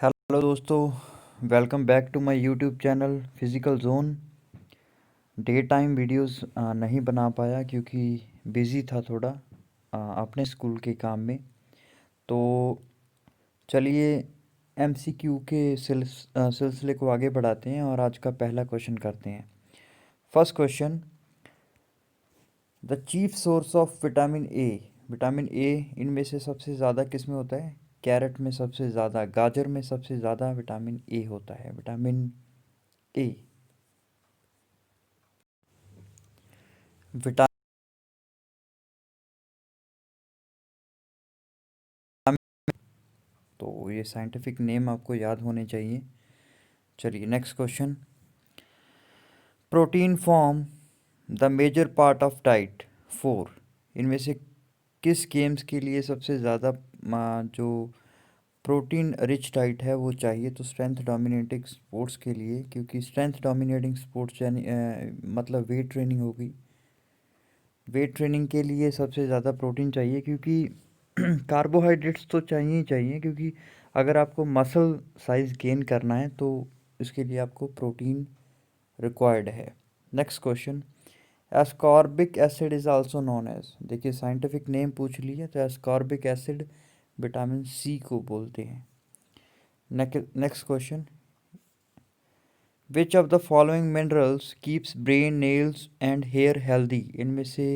Hello दोस्तों, welcome back to my YouTube channel physical zone. Day time videos नहीं बना पाया क्योंकि बिज़ी था थोड़ा अपने स्कूल के काम में। तो चलिए एमसीक्यू के सिलसिले को आगे बढ़ाते हैं और आज का पहला क्वेश्चन करते हैं। First question, the chief source of vitamin A. Vitamin A इनमें से सबसे ज़्यादा किस में होता है? कैरेट में सबसे ज़्यादा, गाजर में सबसे ज़्यादा विटामिन ए होता है। विटामिन ए विटामिन तो ये साइंटिफिक नेम आपको याद होने चाहिए। चलिए next question, protein form the major part of diet for. इनमें से किस गेम्स के लिए सबसे ज़्यादा जो प्रोटीन रिच डाइट है वो चाहिए? तो स्ट्रेंथ डोमिनेटिंग स्पोर्ट्स के लिए, क्योंकि स्ट्रेंथ डोमिनेटिंग स्पोर्ट्स यानी मतलब वेट ट्रेनिंग होगी। वेट ट्रेनिंग के लिए सबसे ज़्यादा प्रोटीन चाहिए, क्योंकि कार्बोहाइड्रेट्स तो चाहिए ही चाहिए, क्योंकि अगर आपको मसल साइज गेन करना है तो इसके लिए आपको प्रोटीन रिक्वायर्ड है। Next question, ascorbic acid is also known as. देखिए साइंटिफिक नेम पूछ लिया तो एस्कॉर्बिक एसिड विटामिन सी को बोलते हैं। Next question, which of the following minerals keeps brain, nails and hair healthy. इनमें से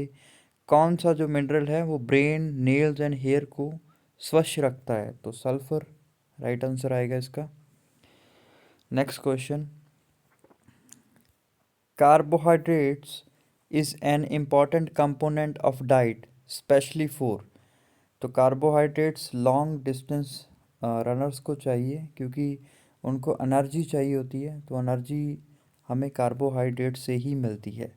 कौन सा जो मिनरल है वो ब्रेन, नेल्स एंड हेयर को स्वच्छ रखता है? तो सल्फर राइट आंसर आएगा इसका। Next question, carbohydrates is an important component of diet specially for. तो कार्बोहाइड्रेट्स लॉन्ग डिस्टेंस रनर्स को चाहिए, क्योंकि उनको एनर्जी चाहिए होती है, तो एनर्जी हमें कार्बोहाइड्रेट से ही मिलती है,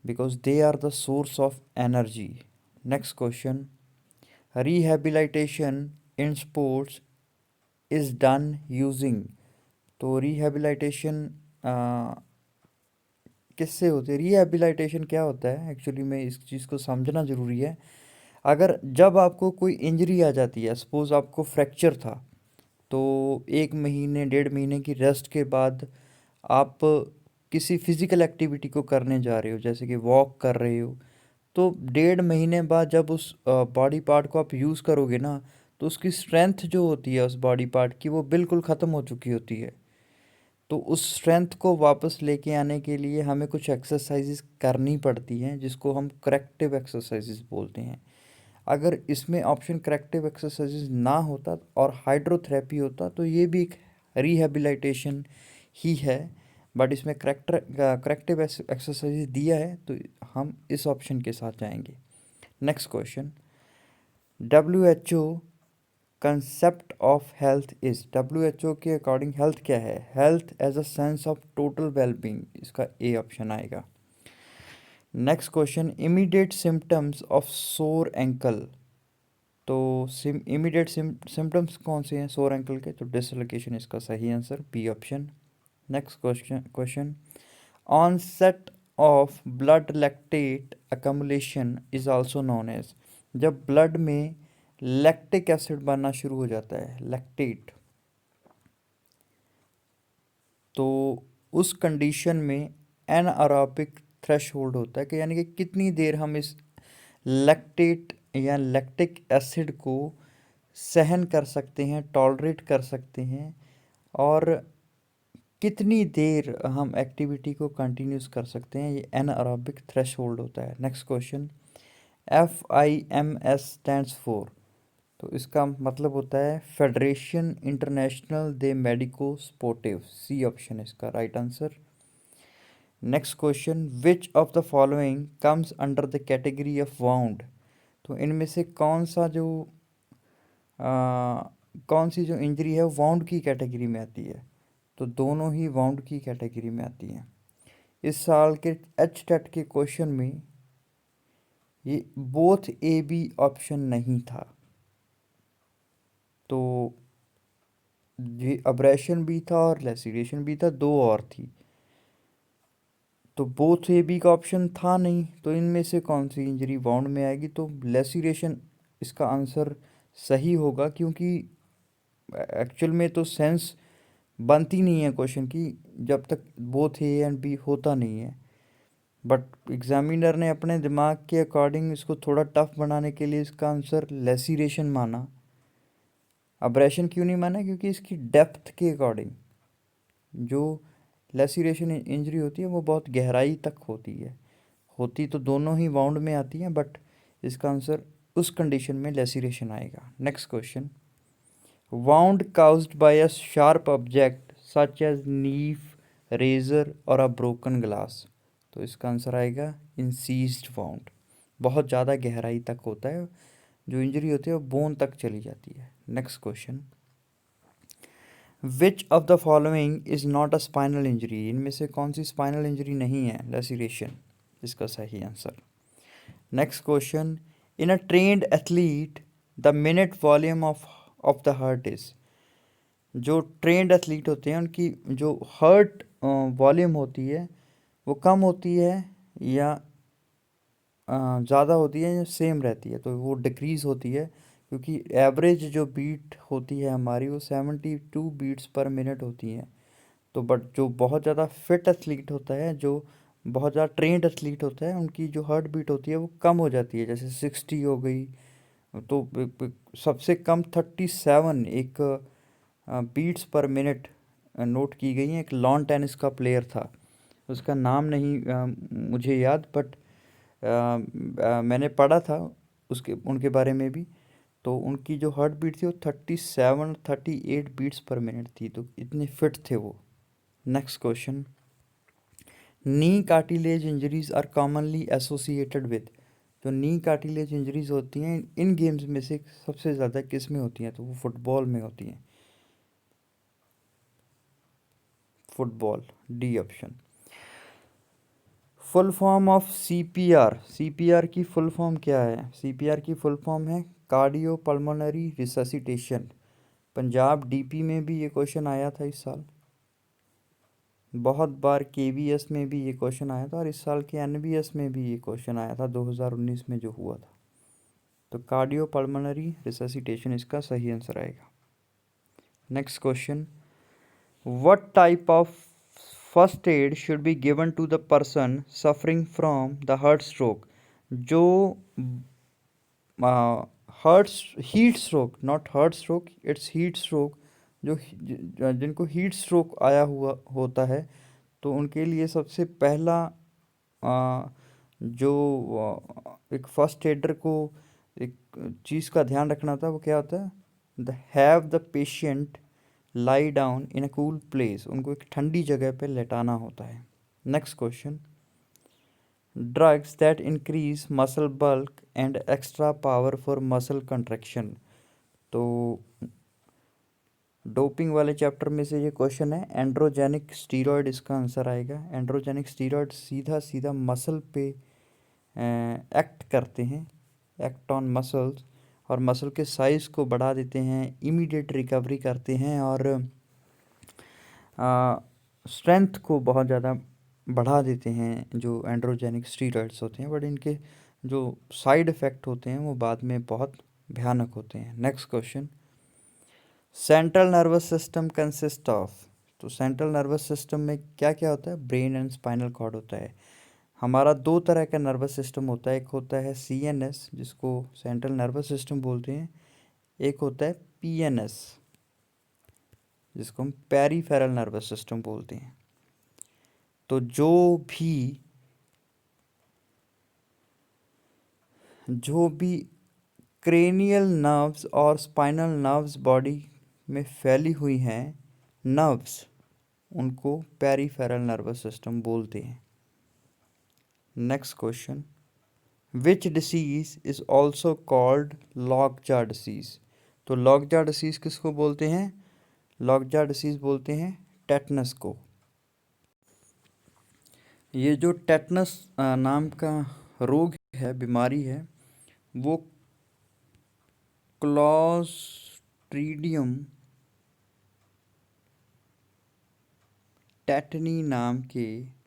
because they are the source of energy. Next question, rehabilitation in sports is done using. तो रिहेबिलिटेशन किससे होती है? रिहेबिलिटेशन क्या होता है एक्चुअली में, इस चीज़ को समझना ज़रूरी है। अगर जब आपको कोई इंजरी आ जाती है, सपोज़ आपको फ्रैक्चर था, तो 1 महीने 1.5 महीने की रेस्ट के बाद आप किसी फिज़िकल एक्टिविटी को करने जा रहे हो, जैसे कि वॉक कर रहे हो, तो 1.5 महीने बाद जब उस बॉडी पार्ट को आप यूज़ करोगे ना, तो उसकी स्ट्रेंथ जो होती है उस बॉडी पार्ट की वो बिल्कुल ख़त्म हो चुकी होती है। तो उस स्ट्रेंथ को वापस लेके आने के लिए हमें कुछ एक्सरसाइजेस करनी पड़ती हैं, जिसको हम करेक्टिव एक्सरसाइजेस बोलते हैं। अगर इसमें ऑप्शन करेक्टिव एक्सरसाइजेस ना होता और हाइड्रोथेरेपी होता तो ये भी एक रिहेबिलिटेशन ही है, बट इसमें करेक्टिव एक्सरसाइजेस दिया है तो हम इस ऑप्शन के साथ जाएंगे। Next question, WHO concept of health is. WHO के अकॉर्डिंग हेल्थ क्या है? Health as a sense of total wellbeing, इसका ए ऑप्शन आएगा। Next question, immediate symptoms of sore ankle. तो इमीडिएट सिम्टम्स कौन से हैं सोर एंकल के? तो डिसलोकेशन इसका सही answer, B option. Next question, onset of blood lactate accumulation is also known as. जब ब्लड में लैक्टिक एसिड बनना शुरू हो जाता है, लैक्टेट, तो उस कंडीशन में एनारोबिक थ्रेशोल्ड होता है, कि यानी कि कितनी देर हम इस लैक्टेट या लैक्टिक एसिड को सहन कर सकते हैं, टॉलरेट कर सकते हैं, और कितनी देर हम एक्टिविटी को कंटिन्यूस कर सकते हैं, ये एनारोबिक थ्रेशोल्ड होता है। Next question, FIMS stands for. तो इसका मतलब होता है फेडरेशन इंटरनेशनल दे मेडिको स्पोर्टिव, सी ऑप्शन इसका right answer. Next question, which of the following comes under the category of wound. तो इनमें से कौन सी जो इंजरी है वाउंड की कैटेगरी में आती है? तो दोनों ही वाउंड की कैटेगरी में आती हैं। इस साल के HTET के क्वेश्चन में ये बोथ ए बी ऑप्शन नहीं था, तो ये अब्रेशन भी था और लेसिडेशन भी था, दो और थी, तो बोथ ए बी का ऑप्शन था नहीं, तो इनमें से कौन सी इंजरी वाउंड में आएगी? तो लेसिडेशन इसका आंसर सही होगा, क्योंकि एक्चुअल में तो सेंस बनती नहीं है क्वेश्चन की जब तक बोथ ए एंड बी होता नहीं है, बट एग्जामिनर ने अपने दिमाग के अकॉर्डिंग इसको थोड़ा टफ बनाने के लिए इसका आंसर लेसिरेशन माना। अब्रेशन क्यों नहीं माना? क्योंकि इसकी डेप्थ के अकॉर्डिंग जो लेसिरेशन इंजरी होती है वो बहुत गहराई तक होती है, होती तो दोनों ही वाउंड में आती हैं, बट इसका आंसर उस कंडीशन में लेसिरेशन आएगा। Next question, wound caused by a sharp object such as knife, razor और a broken glass। तो इसका आंसर आएगा इंसीज्ड वाउंड। बहुत ज़्यादा गहराई तक होता है, जो इंजरी होती है वो बोन तक चली जाती है। Next question, which of the following is not a spinal injury? इनमें से कौन सी स्पाइनल इंजरी नहीं है लेसिरेशन? इसका सही answer. Next question, in a trained athlete the minute volume of the heart is? जो ट्रेंड एथलीट होते हैं उनकी जो हार्ट वॉल्यूम होती है वो कम होती है या ज़्यादा होती है या सेम रहती है? तो वो डिक्रीज़ होती है, क्योंकि एवरेज जो बीट होती है हमारी वो 72 बीट्स पर मिनट होती हैं। तो बट जो बहुत ज़्यादा फिट एथलीट होता है, जो बहुत ज़्यादा ट्रेंड एथलीट होता है, उनकी जो हार्ट बीट होती है वो कम हो जाती है, जैसे 60 हो गई। तो सबसे कम 37 एक बीट्स पर मिनट नोट की गई हैं। एक लॉन टेनिस का प्लेयर था, उसका नाम नहीं मुझे याद, बट मैंने पढ़ा था उसके उनके बारे में भी। तो उनकी जो हार्ट बीट थी वो 37-38 बीट्स पर मिनट थी, तो इतने फिट थे वो। Next question, knee cartilage injuries are commonly associated with? जो नी कार्टिलेज इंजरीज होती हैं इन गेम्स में से सबसे ज़्यादा किस में होती हैं? तो वो फुटबॉल में होती हैं। Football, D option. Full form of CPR? CPR की फुल फॉर्म क्या है? सीपीआर की फुल फॉर्म है cardio pulmonary resuscitation. Punjab DP में भी ये क्वेश्चन आया था इस साल, बहुत बार केवीएस में भी ये क्वेश्चन आया था, और इस साल के एनबीएस में भी ये क्वेश्चन आया था 2019 में जो हुआ था। तो कार्डियो पल्मोनरी रिससिटेशन इसका सही आंसर आएगा। Next question, what type of first aid should be given to the person suffering from the heart stroke? जो heart heat stroke, not heart stroke, it's heat stroke, जो जिनको heat stroke आया हुआ होता है, तो उनके लिए सबसे पहला जो एक फर्स्ट एडर को एक चीज़ का ध्यान रखना था, वो क्या होता है? The have the patient lie down in a cool place. उनको एक ठंडी जगह पे लेटाना होता है। Next question, drugs that increase muscle bulk and extra power for muscle contraction. तो डोपिंग वाले चैप्टर में से ये क्वेश्चन है। एंड्रोजेनिक स्टीरॉयड इसका आंसर आएगा। एंड्रोजेनिक स्टीरॉयड सीधा सीधा मसल पे एक्ट करते हैं, एक्ट ऑन मसल्स, और मसल के साइज़ को बढ़ा देते हैं, इमीडिएट रिकवरी करते हैं, और स्ट्रेंथ को बहुत ज़्यादा बढ़ा देते हैं जो एंड्रोजेनिक स्टीरॉयड्स होते हैं, बट इनके जो साइड इफ़ेक्ट होते हैं वो बाद में बहुत भयानक होते हैं। Next question, central nervous system consist of? तो सेंट्रल नर्वस सिस्टम में क्या क्या होता है? ब्रेन एंड स्पाइनल कॉर्ड होता है। हमारा दो तरह का नर्वस सिस्टम होता है, एक होता है सीएनएस जिसको सेंट्रल नर्वस सिस्टम बोलते हैं, एक होता है पीएनएस जिसको हम पेरीफेरल नर्वस सिस्टम बोलते हैं। तो जो भी क्रेनियल नर्व्स और स्पाइनल नर्व्स बॉडी में फैली हुई हैं नर्व्स, उनको पेरीफेरल नर्वस सिस्टम बोलते हैं। Next question, which disease is also called lockjaw disease? तो लॉकजा डिसीज किसको बोलते हैं? लॉकजा डिसीज बोलते हैं टेटनस को। ये जो टेटनस नाम का रोग है, बीमारी है, वो क्लॉस्ट्रीडियम टेटनी नाम के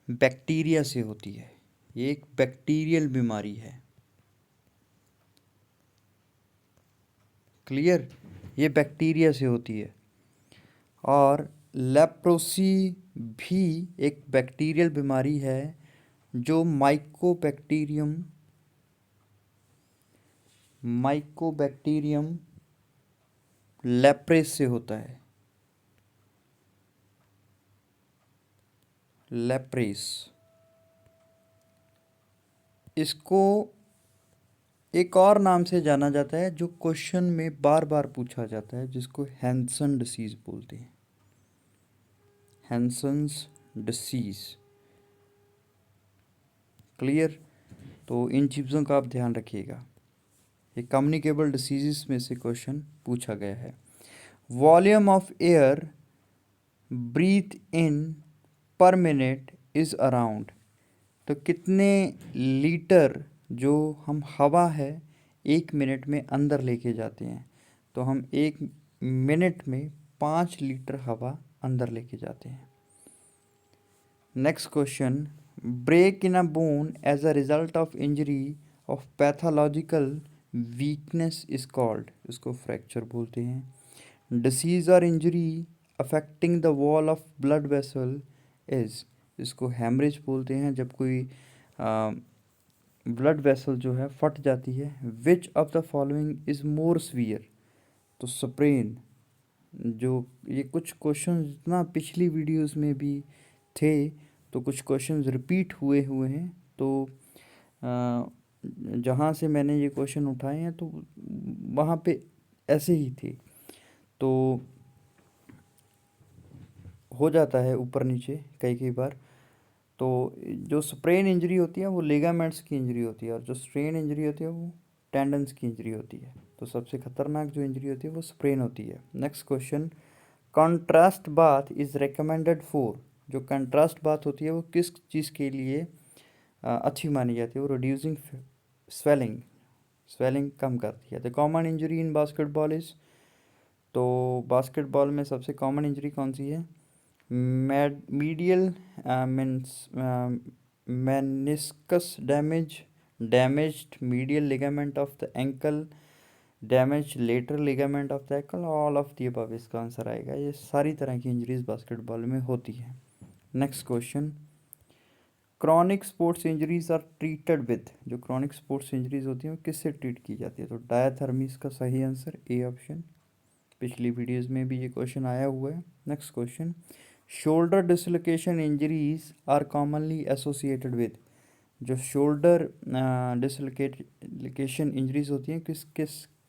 बैक्टीरिया से होती है। ये एक बैक्टीरियल बीमारी है। क्लियर, ये बैक्टीरिया से होती है। और लेप्रोसी भी एक बैक्टीरियल बीमारी है जो माइकोबैक्टीरियम लेप्रेस से होता है। लेप्रेस, इसको एक और नाम से जाना जाता है जो क्वेश्चन में बार बार पूछा जाता है, जिसको हैंसन डिसीज बोलते हैं। Hansen's disease, clear. तो इन चीज़ों का आप ध्यान रखिएगा। ये कम्युनिकेबल डिसीज़ में से क्वेश्चन पूछा गया है। Volume of air breathe in per minute is around, तो कितने लीटर जो हम हवा है 1 मिनट में अंदर लेके जाते हैं, तो हम 1 मिनट में 5 लीटर हवा अंदर लेके जाते हैं। Next question, break in a bone as a result of injury of pathological weakness is called, इसको फ्रैक्चर बोलते हैं। डिसीज और injury affecting the wall of blood vessel is, इसको हैमरेज बोलते हैं, जब कोई ब्लड वेसल जो है फट जाती है। विच of the following is more severe, तो स्प्रेन। जो ये कुछ क्वेश्चन ना पिछली वीडियोस में भी थे, तो कुछ क्वेश्चंस रिपीट हुए हैं, तो जहाँ से मैंने ये क्वेश्चन उठाए हैं तो वहाँ पे ऐसे ही थे, तो हो जाता है ऊपर नीचे कई कई बार। तो जो स्प्रेन इंजरी होती है वो लिगामेंट्स की इंजरी होती है, और जो स्ट्रेन इंजरी होती है वो टेंडन्स की इंजरी होती है। तो सबसे खतरनाक जो इंजरी होती है वो स्प्रेन होती है। Next question, contrast bath is recommended for, जो कंट्रास्ट बाथ होती है वो किस चीज़ के लिए अच्छी मानी जाती है? वो रिड्यूसिंग स्वेलिंग, स्वेलिंग कम करती है। The common injury in basketball is, तो बास्केटबॉल में सबसे कॉमन इंजरी कौन सी है? Medial means meniscus damage, damaged medial ligament of the ankle, damage lateral ligament of the ankle, all of the above इसका answer आएगा। ये सारी तरह की इंजरीज बास्केटबॉल में होती है। Next question, chronic sports injuries are treated with, जो क्रॉनिक स्पोर्ट्स इंजरीज होती हैं वो किससे ट्रीट की जाती है? तो डायथर्मी का सही आंसर ए ऑप्शन। पिछली वीडियोस में भी ये क्वेश्चन आया हुआ है। Next question, shoulder dislocation injuries are commonly associated with, जो शोल्डर डिसलोकेशन इंजरीज होती हैं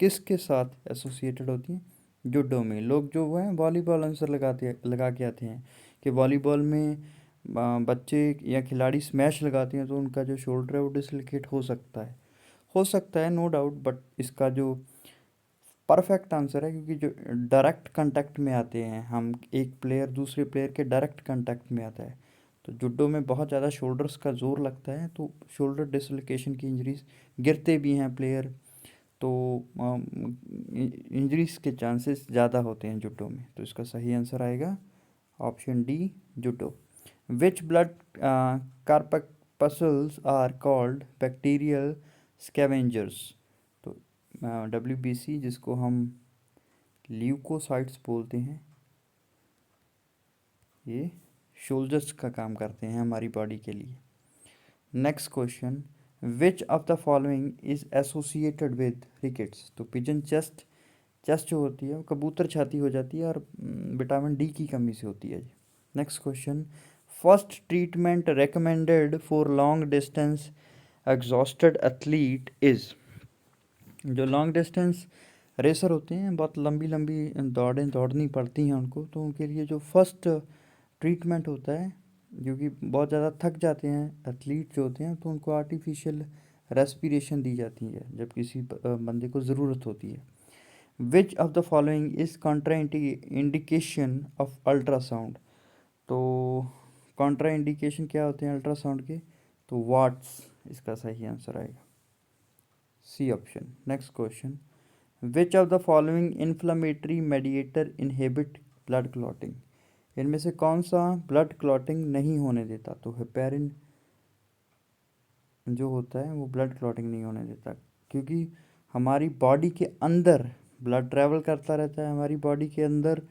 किसके साथ एसोसिएटेड होती हैं? जुडो में। लोग जो वो हैं वॉलीबॉल आंसर लगा के आते हैं कि वॉलीबॉल में बच्चे या खिलाड़ी स्मैश लगाते हैं तो उनका जो शोल्डर है वो डिसलोकेट हो सकता है नो डाउट, बट इसका जो परफेक्ट आंसर है, क्योंकि जो डायरेक्ट कांटेक्ट में आते हैं हम, एक प्लेयर दूसरे प्लेयर के डायरेक्ट कांटेक्ट में आता है, तो जुडो में बहुत ज़्यादा शोल्डर्स का जोर लगता है, तो शोल्डर डिसलोकेशन की इंजरीज, गिरते भी हैं प्लेयर, तो इंजरीज के चांसेस ज़्यादा होते हैं जुडो में। तो इसका सही आंसर आएगा option D, judo. Which blood corpuscles are called bacterial scavengers, तो WBC, जिसको हम ल्यूकोसाइट्स बोलते हैं, ये सोल्जर्स का काम करते हैं हमारी बॉडी के लिए। Next question, which of the following is associated with rickets, तो पिजन चेस्ट, चेस्ट जो होती है वो कबूतर छाती हो जाती है, और विटामिन डी की कमी से होती है। Next question, first treatment recommended for long distance exhausted athlete is, जो लॉन्ग डिस्टेंस रेसर होते हैं, बहुत लंबी लंबी दौड़नी पड़ती हैं उनको, तो उनके लिए जो फर्स्ट ट्रीटमेंट होता है, क्योंकि बहुत ज़्यादा थक जाते हैं एथलीट जो होते हैं, तो उनको आर्टिफिशियल रेस्पिरेशन दी जाती है जब किसी बंदे को ज़रूरत होती है। विच of the following is Contra indication of ultrasound, तो कॉन्ट्रा इंडिकेशन क्या होते हैं अल्ट्रासाउंड के? तो वाट्स इसका सही आंसर आएगा, C option. Next question, which of the following inflammatory mediator inhibit blood clotting, इनमें से कौन सा ब्लड क्लॉटिंग नहीं होने देता? तो हेपेरिन जो होता है वो ब्लड क्लॉटिंग नहीं होने देता, क्योंकि हमारी बॉडी के अंदर ब्लड ट्रैवल करता रहता है हमारी बॉडी के अंदर,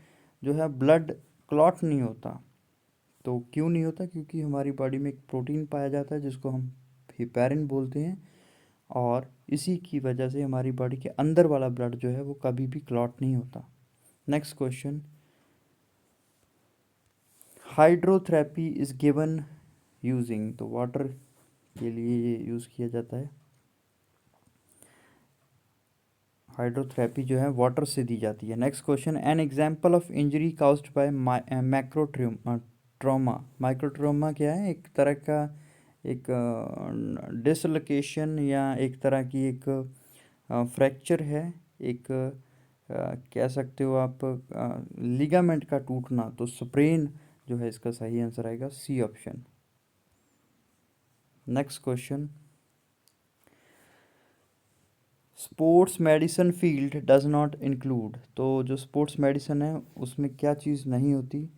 जो है ब्लड क्लॉट नहीं होता। तो क्यों नहीं होता? क्योंकि हमारी बॉडी में एक प्रोटीन पाया जाता है जिसको हम हिपैरिन बोलते हैं, और इसी की वजह से हमारी बॉडी के अंदर वाला ब्लड जो है वो कभी भी क्लॉट नहीं होता। Next question, hydrotherapy is given using, तो वाटर के लिए ये यूज़ किया जाता है। हाइड्रोथेरेपी जो है वाटर से दी जाती है। Next question, an example of injury caused by macrotrauma. Microtrauma क्या है? एक तरह का एक डिसलोकेशन या एक तरह की एक फ्रैक्चर है, एक कह सकते हो आप लिगामेंट का टूटना। तो स्प्रेन जो है इसका सही आंसर आएगा C option. Next question, sports medicine field does not include, तो जो स्पोर्ट्स मेडिसिन है उसमें क्या चीज़ नहीं होती?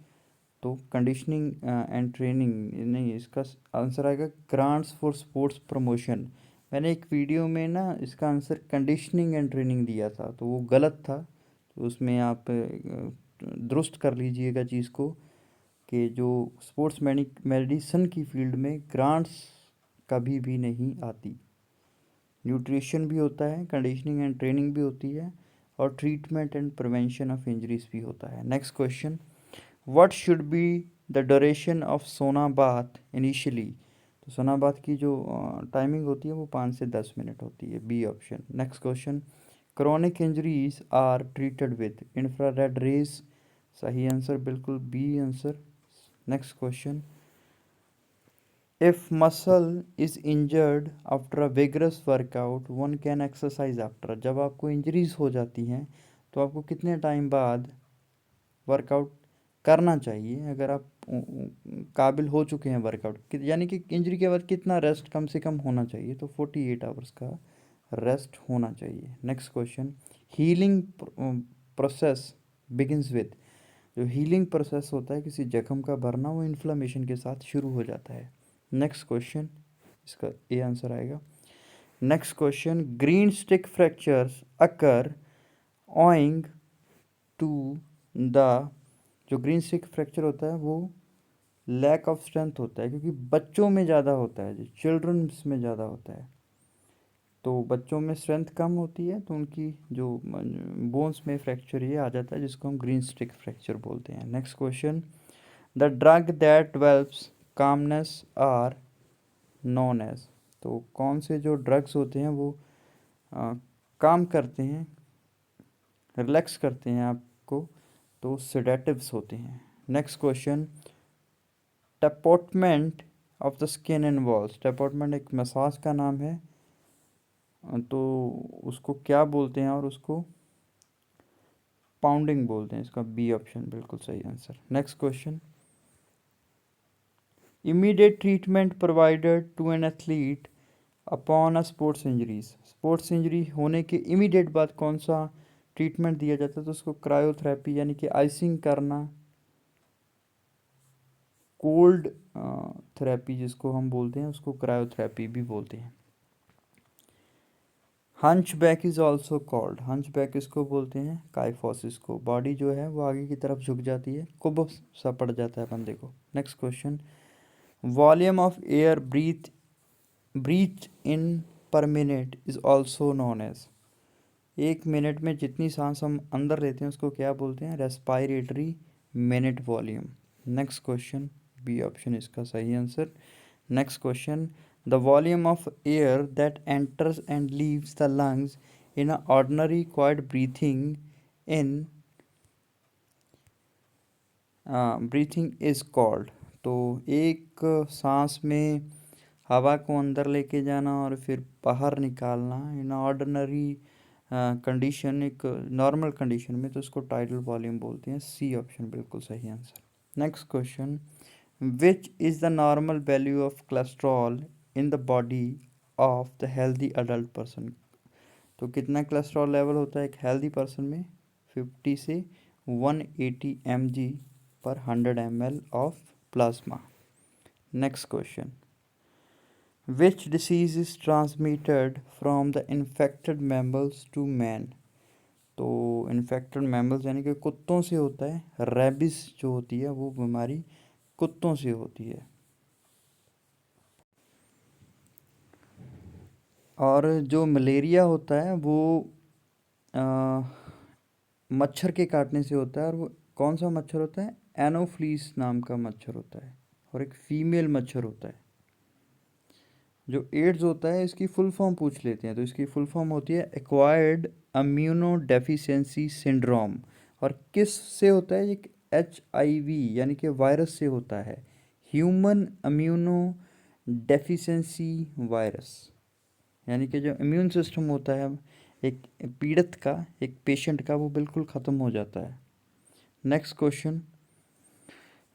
तो कंडीशनिंग एंड ट्रेनिंग नहीं, इसका आंसर आएगा ग्रांट्स फॉर स्पोर्ट्स प्रमोशन। मैंने एक वीडियो में ना इसका आंसर कंडीशनिंग एंड ट्रेनिंग दिया था, तो वो गलत था। तो उसमें आप दुरुस्त कर लीजिएगा चीज़ को, कि जो स्पोर्ट्स मेडिसिन की फील्ड में ग्रांट्स कभी भी नहीं आती। न्यूट्रिशन भी होता है, कंडीशनिंग एंड ट्रेनिंग भी होती है, और treatment and prevention of injuries भी होता है। Next question, what should be the duration of सोना बाथ इनिशियली, तो सोना बाथ की जो टाइमिंग होती है वो 5 से 10 मिनट होती है, B option. Next question, chronic injuries are treated with infrared rays, सही आंसर बिल्कुल B answer. Next question, if muscle is injured after a vigorous workout, one can exercise after, जब आपको इंजरीज हो जाती हैं तो आपको कितने टाइम बाद वर्कआउट करना चाहिए? अगर आप काबिल हो चुके हैं वर्कआउट, यानी कि इंजरी के बाद कितना रेस्ट कम से कम होना चाहिए? तो 48 आवर्स का रेस्ट होना चाहिए। Next question, healing process begins with, जो हीलिंग प्रोसेस होता है किसी जख्म का भरना, वो इन्फ्लामेशन के साथ शुरू हो जाता है। नेक्स्ट क्वेश्चन, इसका ए आंसर आएगा। Next question, green stick fractures occur owing to the, जो ग्रीन स्टिक फ्रैक्चर होता है वो लैक ऑफ स्ट्रेंथ होता है, क्योंकि बच्चों में ज़्यादा होता है, जो चिल्ड्रंस में ज़्यादा होता है। तो बच्चों में स्ट्रेंथ कम होती है तो उनकी जो बोन्स में फ्रैक्चर ये आ जाता है, जिसको हम ग्रीन स्टिक फ्रैक्चर बोलते हैं। Next question, the drug that develops calmness are known as, तो कौन से जो ड्रग्स होते हैं वो काम करते हैं, रिलैक्स करते हैं आपको, तो सेडेटिव्स होते हैं। Next question, tapotement of the skin and walls, tapotement एक मसाज का नाम है, तो उसको क्या बोलते हैं? और उसको पाउंडिंग बोलते हैं, इसका बी ऑप्शन बिल्कुल सही answer. Next question, immediate treatment provided to an athlete upon a sports injuries, sports injury होने के इमीडिएट बाद कौन सा ट्रीटमेंट दिया जाता है? तो उसको क्रायोथेरेपी, यानी कि आइसिंग करना, कोल्ड थेरेपी जिसको हम बोलते हैं, उसको क्रायोथेरेपी भी बोलते हैं। Hunch back is also called, hunch back इसको बोलते हैं काइफोसिस को, बॉडी जो है वो आगे की तरफ झुक जाती है, कुब सा पड़ जाता है बंदे को। Next question, volume of air breathe in per minute is also known as, 1 minute में जितनी सांस हम अंदर लेते हैं उसको क्या बोलते हैं? Respiratory minute volume. Next question, B option इसका सही answer. Next question, the volume of air that enters and leaves the lungs in a ordinary quiet breathing is called, तो एक सांस में हवा को अंदर लेके जाना और फिर बाहर निकालना इन ऑर्डिनरी कंडीशन, एक नॉर्मल कंडीशन में, तो उसको टाइडल वॉल्यूम बोलते हैं, सी ऑप्शन बिल्कुल सही answer. Next question, which is the normal value of cholesterol in the body of the healthy adult person, तो कितना कोलेस्ट्रॉल लेवल होता है एक हेल्दी पर्सन में? 50 से 180 mg पर 100 ml of plasma. Next question, which disease is transmitted from the infected mammals to man, तो infected mammals यानी कि कुत्तों से होता है। रेबिस जो होती है वो बीमारी कुत्तों से होती है। और जो मलेरिया होता है वो अ, मच्छर के काटने से होता है। और वो कौन सा मच्छर होता है? एनोफ्लीस नाम का मच्छर होता है और एक फीमेल मच्छर होता है। जो एड्स होता है इसकी फुल फॉर्म पूछ लेते हैं, तो इसकी फुल फॉर्म होती है एक्वायर्ड इम्यूनो डेफिशिएंसी सिंड्रोम। और किस से होता है ये? HIV यानी कि वायरस से होता है। Human immuno deficiency virus. यानी कि जो इम्यून सिस्टम होता है एक पीड़ित का, एक पेशेंट का, वो बिल्कुल ख़त्म हो जाता है। Next question,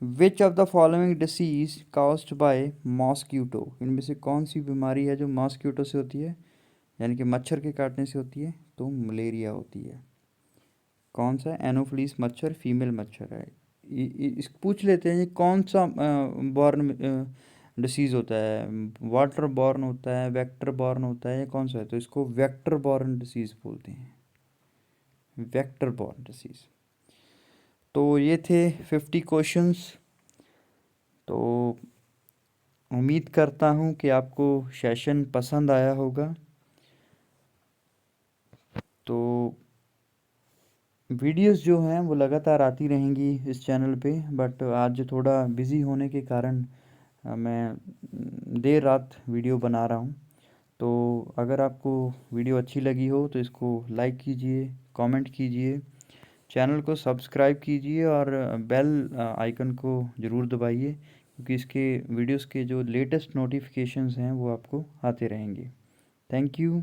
which of the following disease caused bye mosquito? इनमें से कौन सी बीमारी है जो मॉस्क्यूटो से होती है, यानी कि मच्छर के काटने से होती है? तो मलेरिया होती है। कौन सा? एनोफ्लीस मच्छर फीमेल मच्छर है। इस पूछ लेते हैं ये कौन सा बॉर्न डिसीज़ होता है? वाटर बॉर्न होता है, वेक्टर बॉर्न होता है, या कौन सा है? तो इसको वेक्टर बॉर्न डिसीज़ बोलते हैं। Vector borne disease. तो ये थे 50 क्वेश्चंस। तो उम्मीद करता हूँ कि आपको सेशन पसंद आया होगा। तो वीडियोस जो हैं वो लगातार आती रहेंगी इस चैनल पे, बट आज थोड़ा बिज़ी होने के कारण मैं देर रात वीडियो बना रहा हूँ। तो अगर आपको वीडियो अच्छी लगी हो तो इसको लाइक कीजिए, कमेंट कीजिए, चैनल को सब्सक्राइब कीजिए और बेल आइकन को ज़रूर दबाइए, क्योंकि इसके वीडियोस के जो लेटेस्ट नोटिफिकेशंस हैं वो आपको आते रहेंगे। Thank you.